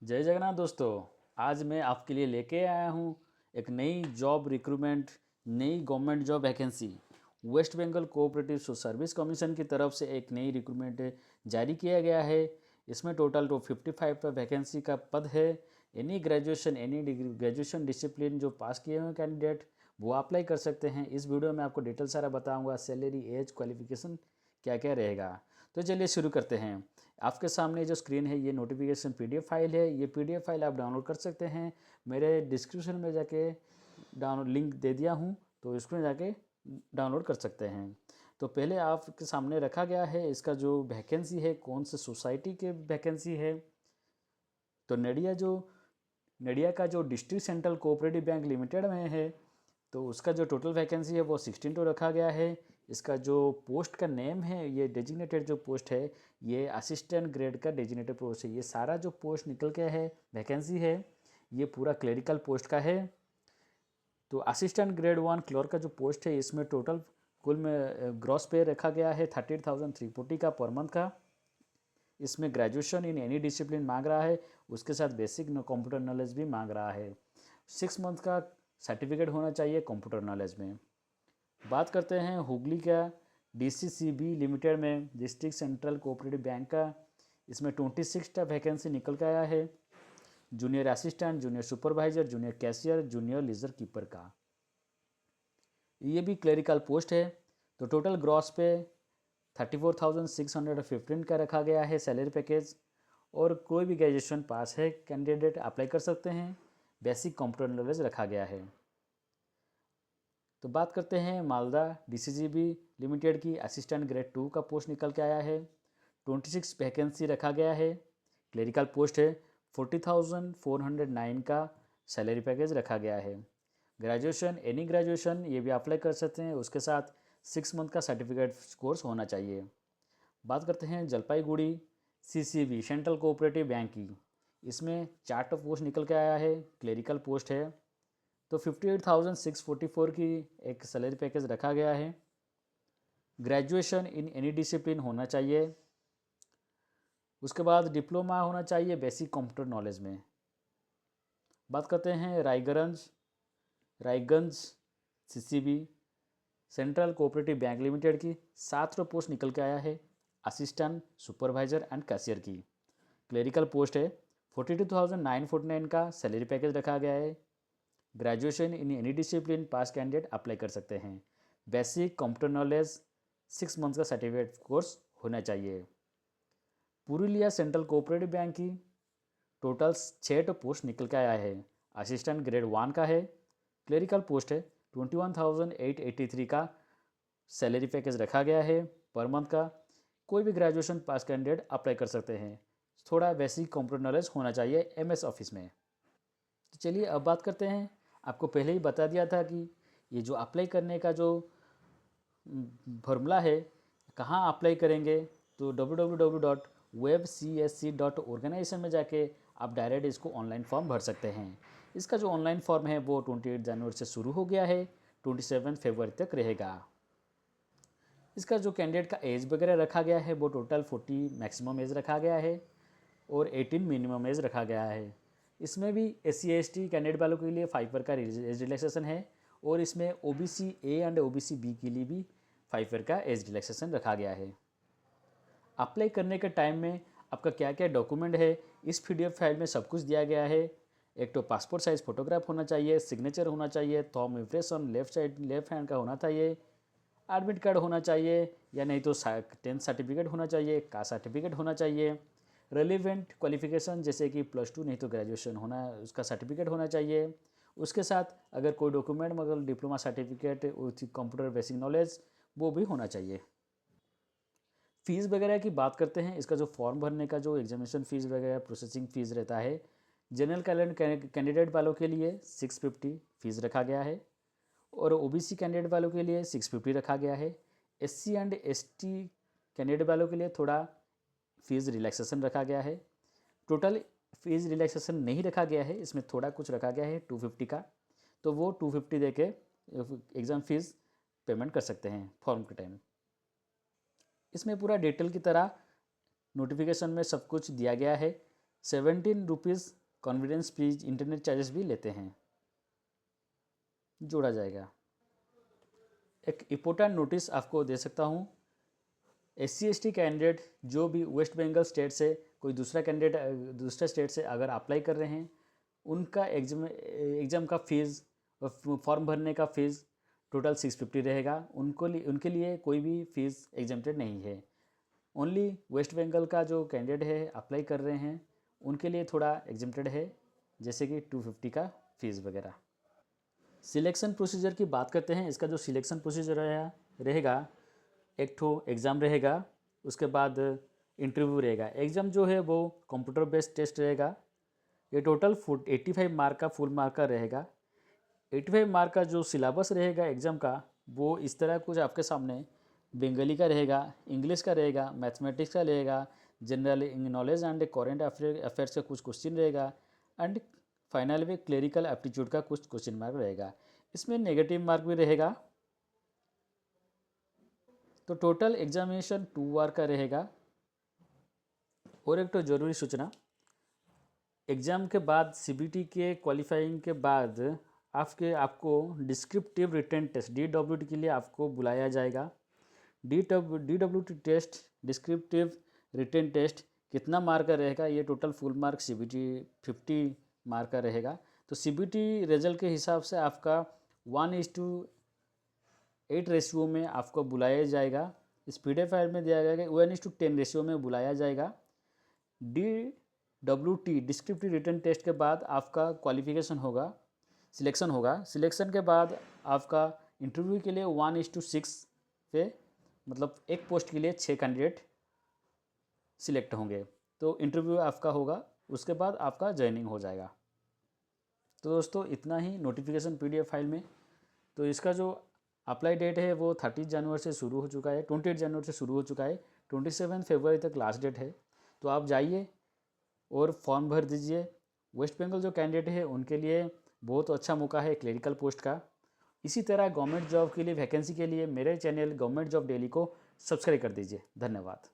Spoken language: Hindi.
जय जगन्नाथ दोस्तों। आज मैं आपके लिए लेके आया हूँ एक नई जॉब रिक्रूटमेंट, नई government job vacancy. West Bengal cooperative service commission की तरफ से एक नई रिक्रूटमेंट जारी किया गया है। इसमें टोटल 55 वैकेंसी का पद है। Any graduation, any degree, graduation discipline जो पास किए हुए कैंडिडेट वो अप्लाई कर सकते हैं। इस वीडियो में आपको डिटेल सारा बताऊंगा, सैलरी, एज, क्वालिफिकेशन क्या क्या रहेगा। तो चलिए शुरू करते हैं। आपके सामने जो स्क्रीन है ये नोटिफिकेशन पीडीएफ फाइल है। ये पीडीएफ फाइल आप डाउनलोड कर सकते हैं। मेरे डिस्क्रिप्शन में जाके डाउनलोड लिंक दे दिया हूँ, तो इसमें जाके डाउनलोड कर सकते हैं। तो पहले आपके सामने रखा गया है इसका जो वैकेंसी है, कौन से सोसाइटी के वैकेंसी है। तो नडिया का जो district central cooperative bank limited में है, तो उसका जो टोटल वैकेंसी है वो 16 रखा गया है। इसका जो पोस्ट का नेम है, ये डेजिग्नेटेड जो पोस्ट है, ये असिस्टेंट ग्रेड का डेजिग्नेटेड पोस्ट है। ये सारा जो पोस्ट निकल के है वैकेंसी है, ये पूरा क्लरिकल पोस्ट का है। तो असिस्टेंट ग्रेड 1 क्लर्क का जो पोस्ट है, इसमें टोटल कुल में ग्रॉस पे रखा गया है 30,340 का पर मंथ का। इसमें ग्रेजुएशन इन एनी डिसिप्लिन मांग रहा है, उसके साथ बेसिक कंप्यूटर नॉलेज भी मांग रहा है। 6 मंथ का सर्टिफिकेट होना चाहिए कंप्यूटर नॉलेज में। बात करते हैं हुगली का डीसीसीबी लिमिटेड में, डिस्ट्रिक्ट सेंट्रल कोऑपरेटिव बैंक का। इसमें 26 वैकेंसी निकल के आया है। Junior assistant, junior supervisor, junior cashier, junior ledger keeper का। ये भी क्लरिकल पोस्ट है। तो टोटल ग्रॉस पे 34,615 का रखा गया है सैलरी पैकेज। और कोई भी ग्रेजुएशन पास है कैंडिडेट अप्लाई कर सकते हैं। बेसिक कंप्यूटर नॉलेज रखा गया है। तो बात करते हैं मालदा डीसीजीबी लिमिटेड की। असिस्टेंट ग्रेड 2 का पोस्ट निकल के आया है। 26 वैकेंसी रखा गया है। क्लरिकल पोस्ट है। 40,409 का सैलरी पैकेज रखा गया है। ग्रेजुएशन, एनी ग्रेजुएशन ये भी अप्लाई कर सकते हैं। उसके साथ 6 मंथ का सर्टिफिकेट कोर्स होना चाहिए। बात करते हैं Jalpaiguri CCB central cooperative bank की। इसमें 4 पोस्ट निकल के आया है। क्लरिकल पोस्ट है। तो 58,644 की एक सैलरी पैकेज रखा गया है। ग्रेजुएशन इन एनी डिसिप्लिन होना चाहिए। उसके बाद डिप्लोमा होना चाहिए बेसिक कंप्यूटर नॉलेज में। बात करते हैं Raiganj CCB central cooperative bank limited की। 7 पोस्ट निकल के आया है। असिस्टेंट सुपरवाइजर एंड कैशियर की। क्लरिकल पोस्ट है। 42,949 का सैलरी पैकेज रखा गया है। Graduation in any discipline pass candidate apply कर सकते हैं। बेसिक कंप्यूटर नॉलेज 6 मंथ का सर्टिफिकेट कोर्स होना चाहिए। पुरुलिया सेंट्रल कोऑपरेटिव बैंक की टोटल 6 पोस्ट निकल के आया है। असिस्टेंट ग्रेड 1 का है। क्लरिकल पोस्ट है। 21,883 का सैलरी पैकेज रखा गया है पर मंथ का। कोई भी ग्रेजुएशन पास कैंडिडेट अप्लाई कर सकते हैं। थोड़ा बेसिक कंप्यूटर नॉलेज होना चाहिए एमएस ऑफिस में। तो चलिए अब बात करते हैं। आपको पहले ही बता दिया था कि ये जो अप्लाई करने का जो फॉर्मूला है, कहाँ अप्लाई करेंगे। तो www.webcsc.organization में जाके आप डायरेक्ट इसको ऑनलाइन फॉर्म भर सकते हैं। इसका जो ऑनलाइन फॉर्म है वो 28 जनवरी से शुरू हो गया है, 27 फरवरी तक रहेगा। इसका जो कैंडिडेट का एज वगैरह रखा गया है वो टोटल 40 मैक्सिमम एज रखा गया है और 18 मिनिमम एज रखा गया है। इसमें भी SC/ST कैंडिडेट वालों के लिए 5 ईयर का एज रिलैक्सेशन है। और इसमें OBC A and OBC B के लिए भी 5 ईयर का एज रिलैक्सेशन रखा गया है। अप्लाई करने के टाइम में आपका क्या क्या डॉक्यूमेंट है, इस PDF फाइल में सब कुछ दिया गया है। एक तो पासपोर्ट साइज फोटोग्राफ होना चाहिए, सिग्नेचर होना चाहिए, थंब इम्प्रेशन लेफ्ट हैंड का होना चाहिए, एडमिट कार्ड होना चाहिए, या नहीं तो 10th सर्टिफिकेट होना चाहिए, कास्ट सर्टिफिकेट होना चाहिए। रेलिवेंट क्वालिफिकेशन जैसे कि +2 नहीं तो ग्रेजुएशन होना, उसका सर्टिफिकेट होना चाहिए। उसके साथ अगर कोई डॉक्यूमेंट मतलब diploma certificate with computer basic knowledge वो भी होना चाहिए। फ़ीस वगैरह की बात करते हैं। इसका जो फॉर्म भरने का जो एग्जामिनेशन फ़ीस वगैरह प्रोसेसिंग फ़ीस रहता है, जनरल कैंडिडेट वालों के लिए 650 फीस रखा गया है और OBC कैंडिडेट वालों के लिए 650 रखा गया है। SC एंड ST कैंडिडेट वालों के लिए थोड़ा फीस रिलैक्सेशन रखा गया है। टोटल फीस रिलैक्सेशन नहीं रखा गया है, इसमें थोड़ा कुछ रखा गया है 250 का। तो वो 250 दे के एग्ज़ाम फीस पेमेंट कर सकते हैं फॉर्म के टाइम। इसमें पूरा डिटेल की तरह नोटिफिकेशन में सब कुछ दिया गया है। ₹17 कन्वीनियंस फीस इंटरनेट चार्जेस भी लेते हैं, जोड़ा जाएगा। एक इम्पोर्टेंट नोटिस आपको दे सकता हूँ, SC/ST कैंडिडेट जो भी वेस्ट बंगाल स्टेट से कोई दूसरा कैंडिडेट दूसरे स्टेट से अगर अप्लाई कर रहे हैं, उनका एग्ज़ाम का फीस और फॉर्म भरने का फीस टोटल 650 रहेगा। उनके लिए कोई भी फीस एग्जेम्प्टेड नहीं है। ओनली वेस्ट बंगाल का जो कैंडिडेट है अप्लाई कर रहे हैं उनके लिए थोड़ा एग्जेम्प्टेड है, जैसे कि 250 का फीस वगैरह। सिलेक्शन प्रोसीजर की बात करते हैं। इसका जो सिलेक्शन प्रोसीजर रहेगा, एक ठो एग्ज़ाम रहेगा, उसके बाद इंटरव्यू रहेगा। एग्ज़ाम जो है वो कंप्यूटर बेस्ड टेस्ट रहेगा। ये टोटल 85 मार्क का फुल मार्क का रहेगा। 85 मार्क का जो सिलेबस रहेगा एग्ज़ाम का, वो इस तरह कुछ आपके सामने बंगाली का रहेगा, इंग्लिश का रहेगा, मैथमेटिक्स का रहेगा, general knowledge and current affairs का कुछ क्वेश्चन रहेगा, एंड फाइनल में क्लेरिकल एप्टीट्यूड का कुछ क्वेश्चन मार्क रहेगा। इसमें नेगेटिव मार्क भी रहेगा। तो टोटल एग्जामिनेशन 2 आवर का रहेगा। और एक तो ज़रूरी सूचना, एग्ज़ाम के बाद CBT के क्वालिफाइंग के बाद आपको डिस्क्रिप्टिव रिटन टेस्ट DWT के लिए आपको बुलाया जाएगा। DWT test, descriptive written test कितना मार्क का रहेगा, ये total full mark CBT 50 mark का रहेगा। तो CBT रिजल्ट के हिसाब से आपका 1:8 रेशियो में आपको बुलाया जाएगा। इस PDF फाइल में दिया गया है 1:10 रेशियो में बुलाया जाएगा। DWT डिस्क्रिप्टिव रिटन टेस्ट के बाद आपका क्वालिफिकेशन होगा, सिलेक्शन होगा। सिलेक्शन के बाद आपका इंटरव्यू के लिए 1:6 पे, मतलब एक पोस्ट के लिए 6 कैंडिडेट सिलेक्ट होंगे। तो इंटरव्यू आपका होगा, उसके बाद आपका ज्वाइनिंग हो जाएगा। तो दोस्तों इतना ही नोटिफिकेशन PDF फाइल में। तो इसका जो अप्लाई डेट है वो 30 जनवरी से शुरू हो चुका है, 28 जनवरी से शुरू हो चुका है, 27 फरवरी तक लास्ट डेट है। तो आप जाइए और फॉर्म भर दीजिए। वेस्ट बंगाल जो कैंडिडेट है उनके लिए बहुत अच्छा मौका है क्लरिकल पोस्ट का। इसी तरह गवर्नमेंट जॉब के लिए वैकेंसी के लिए मेरे चैनल गवर्नमेंट जॉब डेली को सब्सक्राइब कर दीजिए। धन्यवाद।